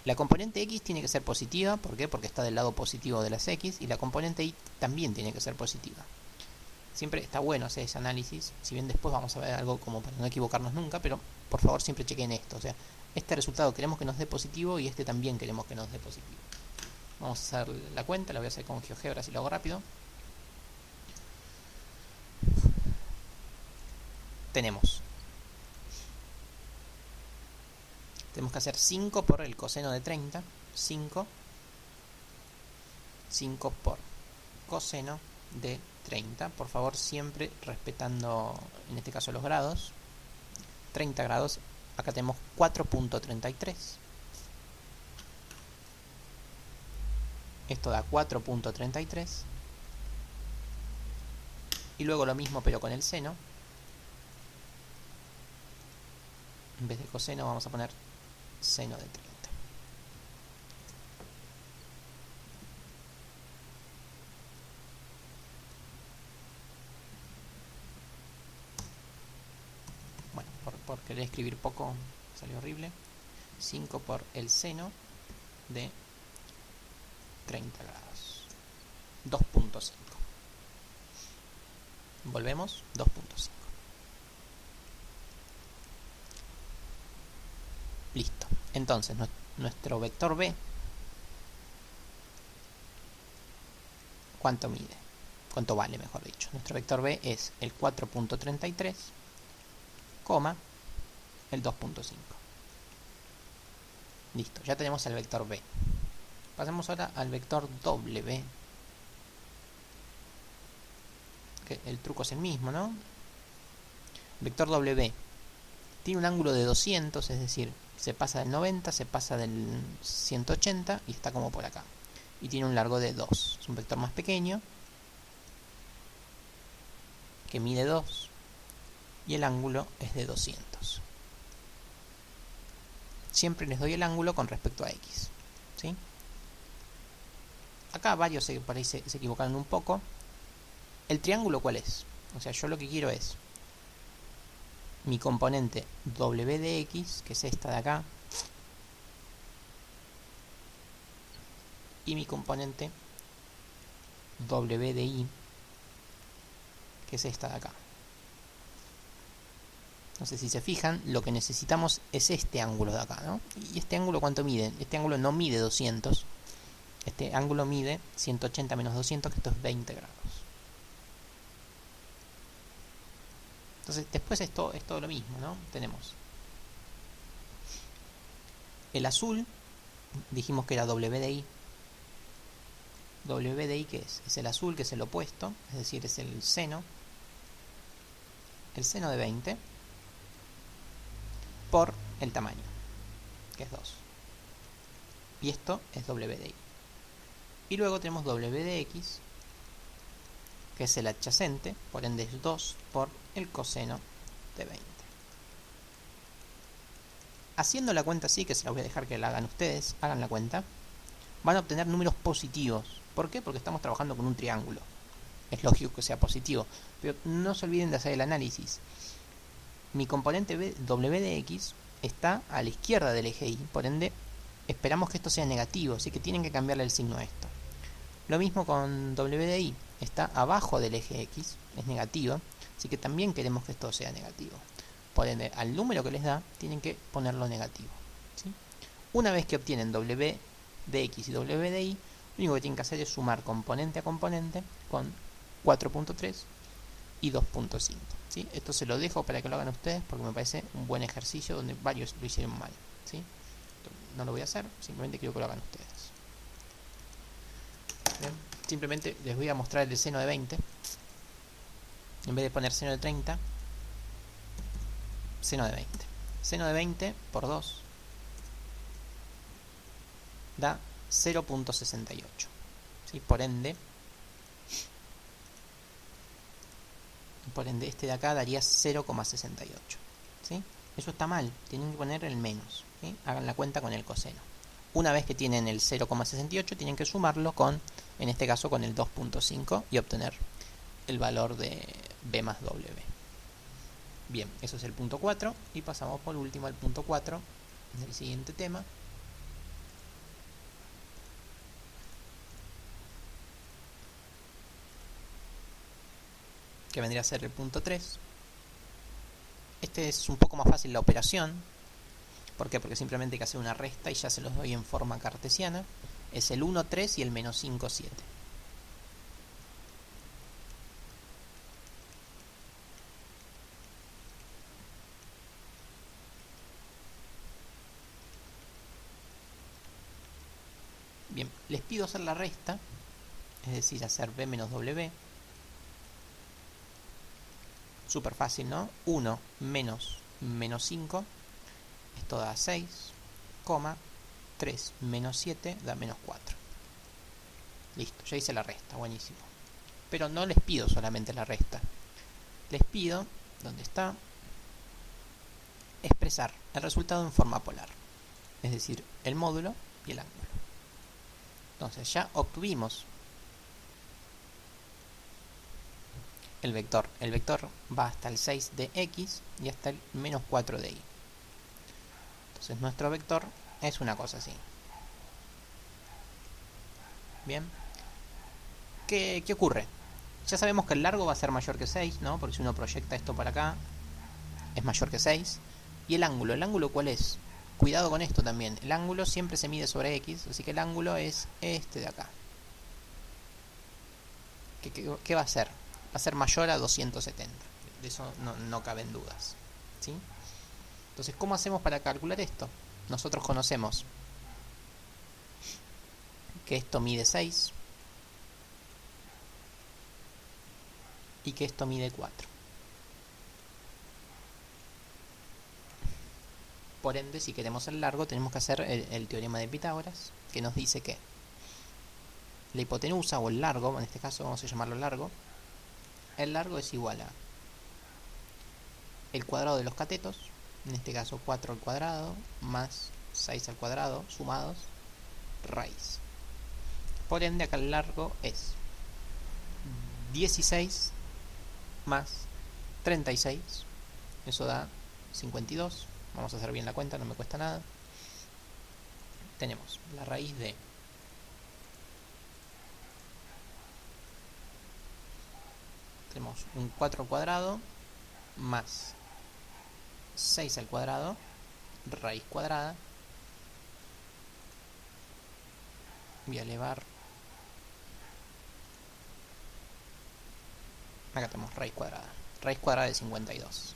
La componente X tiene que ser positiva. ¿Por qué? Porque está del lado positivo de las X. Y la componente Y también tiene que ser positiva. Siempre está bueno hacer ese análisis. Si bien después vamos a ver algo como para no equivocarnos nunca. Pero por favor siempre chequen esto. O sea, este resultado queremos que nos dé positivo y este también queremos que nos dé positivo. Vamos a hacer la cuenta. La voy a hacer con GeoGebra si lo hago rápido. Tenemos que hacer 5 por el coseno de 30. 5 por coseno de 30. Por favor, siempre respetando, en este caso, los grados. 30 grados. Acá tenemos 4.33. Esto da 4.33. Y luego lo mismo, pero con el seno. En vez de coseno vamos a poner seno de 30. Bueno, por querer escribir poco salió horrible. 5 por el seno de 30 grados. 2.5. Volvemos, 2.5. Listo. Entonces, nuestro vector B, ¿cuánto mide? ¿Cuánto vale, mejor dicho? Nuestro vector B es el 4.33, el 2.5. Listo, ya tenemos el vector B. Pasemos ahora al vector W. Que el truco es el mismo, ¿no? El vector W tiene un ángulo de 200, es decir, se pasa del 90, se pasa del 180 y está como por acá. Y tiene un largo de 2. Es un vector más pequeño, que mide 2, y el ángulo es de 200. Siempre les doy el ángulo con respecto a X, ¿sí? Acá varios por ahí se equivocaron un poco. ¿El triángulo cuál es? O sea, yo lo que quiero es mi componente W de X, que es esta de acá, y mi componente W de Y, que es esta de acá. No sé si se fijan, lo que necesitamos es este ángulo de acá, ¿no? ¿Y este ángulo cuánto mide? Este ángulo no mide 200. Este ángulo mide 180 menos 200, que esto es 20 grados. Entonces, después es todo lo mismo, ¿no? Tenemos el azul, dijimos que era W de Y. W de Y, ¿qué es? Es el azul, que es el opuesto, es decir, es el seno de 20 por el tamaño, que es 2. Y esto es W de Y. Y luego tenemos W de X, que es el adyacente, por ende es 2 por el coseno de 20. Haciendo la cuenta así, que se la voy a dejar que la hagan ustedes, hagan la cuenta, van a obtener números positivos. ¿Por qué? Porque estamos trabajando con un triángulo. Es lógico que sea positivo, pero no se olviden de hacer el análisis. Mi componente W de X está a la izquierda del eje Y, por ende esperamos que esto sea negativo, así que tienen que cambiarle el signo a esto. Lo mismo con W de Y, está abajo del eje X, es negativo, así que también queremos que esto sea negativo. Por ende, al número que les da, tienen que ponerlo negativo, ¿sí? Una vez que obtienen W de X y W de Y, lo único que tienen que hacer es sumar componente a componente con 4.3 y 2.5, ¿sí? Esto se lo dejo para que lo hagan ustedes porque me parece un buen ejercicio donde varios lo hicieron mal, ¿sí? No lo voy a hacer, simplemente quiero que lo hagan ustedes. Bien, simplemente les voy a mostrar el seno de 20. En vez de poner seno de 30, seno de 20. Seno de 20 por 2 da 0.68, ¿sí? Por ende este de acá daría 0.68, ¿sí? Eso está mal, tienen que poner el menos, ¿sí? Hagan la cuenta con el coseno. Una vez que tienen el 0.68, tienen que sumarlo con, en este caso, con el 2.5 y obtener el valor de B más W. Bien, eso es el punto 4 y pasamos por último al punto 4 del siguiente tema. Que vendría a ser el punto 3. Este es un poco más fácil la operación. ¿Por qué? Porque simplemente hay que hacer una resta y ya se los doy en forma cartesiana. Es el 1, 3 y el menos 5, 7. Bien, les pido hacer la resta, es decir, hacer B menos W. Súper fácil, ¿no? 1 menos menos 5, esto da 6, 3 menos 7 da menos 4. Listo, ya hice la resta, buenísimo. Pero no les pido solamente la resta. Les pido, ¿dónde está? Expresar el resultado en forma polar. Es decir, el módulo y el ángulo. Entonces ya obtuvimos el vector. El vector va hasta el 6 de X y hasta el menos 4 de Y. Entonces nuestro vector es una cosa así. Bien. ¿Qué ocurre? Ya sabemos que el largo va a ser mayor que 6, ¿no? Porque si uno proyecta esto para acá, es mayor que 6. ¿Y el ángulo? ¿El ángulo cuál es? Cuidado con esto también. El ángulo siempre se mide sobre x, así que el ángulo es este de acá. ¿Qué va a ser? Va a ser mayor a 270. De eso no caben dudas. ¿Sí? Entonces, ¿cómo hacemos para calcular esto? Nosotros conocemos que esto mide 6 y que esto mide 4. Por ende, si queremos el largo, tenemos que hacer el teorema de Pitágoras, que nos dice que la hipotenusa, o el largo, en este caso vamos a llamarlo largo, el largo es igual a el cuadrado de los catetos, en este caso 4 al cuadrado, más 6 al cuadrado, sumados, raíz. Por ende, acá el largo es 16 más 36, eso da 52. Vamos a hacer bien la cuenta, no me cuesta nada. Tenemos la raíz de tenemos un 4 al cuadrado más 6 al cuadrado, raíz cuadrada. Voy a elevar. Acá tenemos raíz cuadrada. Raíz cuadrada de 52.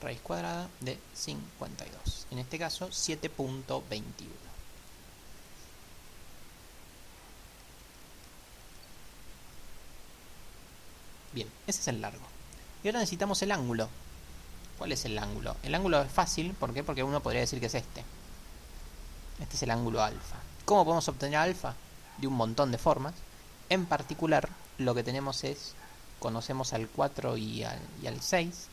Raíz cuadrada de 52. En este caso, 7.21. Bien, ese es el largo. Y ahora necesitamos el ángulo. ¿Cuál es el ángulo? El ángulo es fácil, ¿por qué? Porque uno podría decir que es este. Este es el ángulo alfa. ¿Cómo podemos obtener alfa? De un montón de formas. En particular, lo que tenemos es, conocemos al 4 y al 6,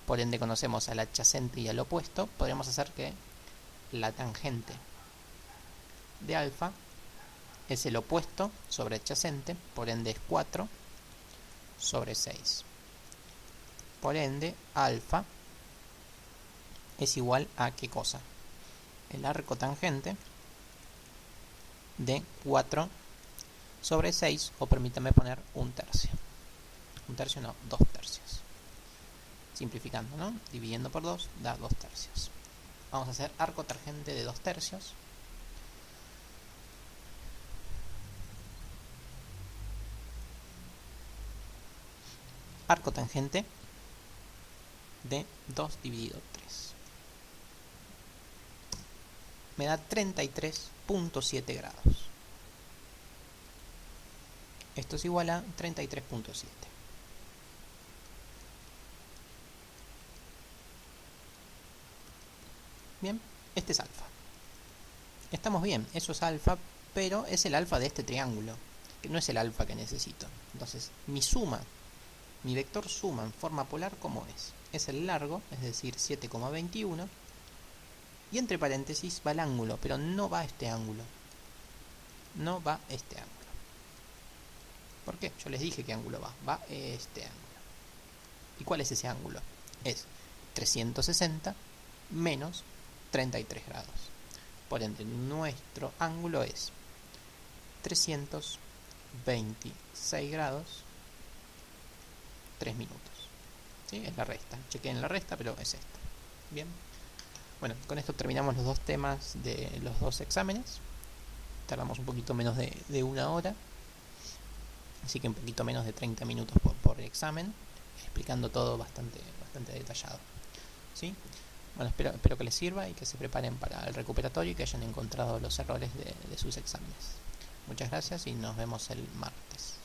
por ende conocemos al adyacente y al opuesto. Podríamos hacer que la tangente de alfa es el opuesto sobre adyacente, por ende es 4 sobre 6. Por ende, alfa es igual a ¿qué cosa? El arco tangente de 4 sobre 6, o permítame poner un tercio. Un tercio no, 2 tercios. Simplificando, ¿no? Dividiendo por 2 da 2 tercios. Vamos a hacer arco tangente de 2 tercios. Arco tangente de 2 dividido 3. Me da 33.7 grados. Esto es igual a 33.7. Bien, este es alfa. Estamos bien, eso es alfa, pero es el alfa de este triángulo, que no es el alfa que necesito. Entonces, mi suma, mi vector suma en forma polar, ¿cómo es? Es el largo, es decir, 7,21, y entre paréntesis va el ángulo, pero no va este ángulo. No va este ángulo. ¿Por qué? Yo les dije qué ángulo va. Va este ángulo. ¿Y cuál es ese ángulo? Es 360 menos 33 grados. Por ende, nuestro ángulo es 326 grados 3 minutos. ¿Sí? Es la resta. Chequen la resta, pero es esta. Bien. Bueno, con esto terminamos los dos temas de los dos exámenes. Tardamos un poquito menos de una hora. Así que un poquito menos de 30 minutos por examen, explicando todo bastante detallado. ¿Sí? Bueno, espero que les sirva y que se preparen para el recuperatorio y que hayan encontrado los errores de sus exámenes. Muchas gracias y nos vemos el martes.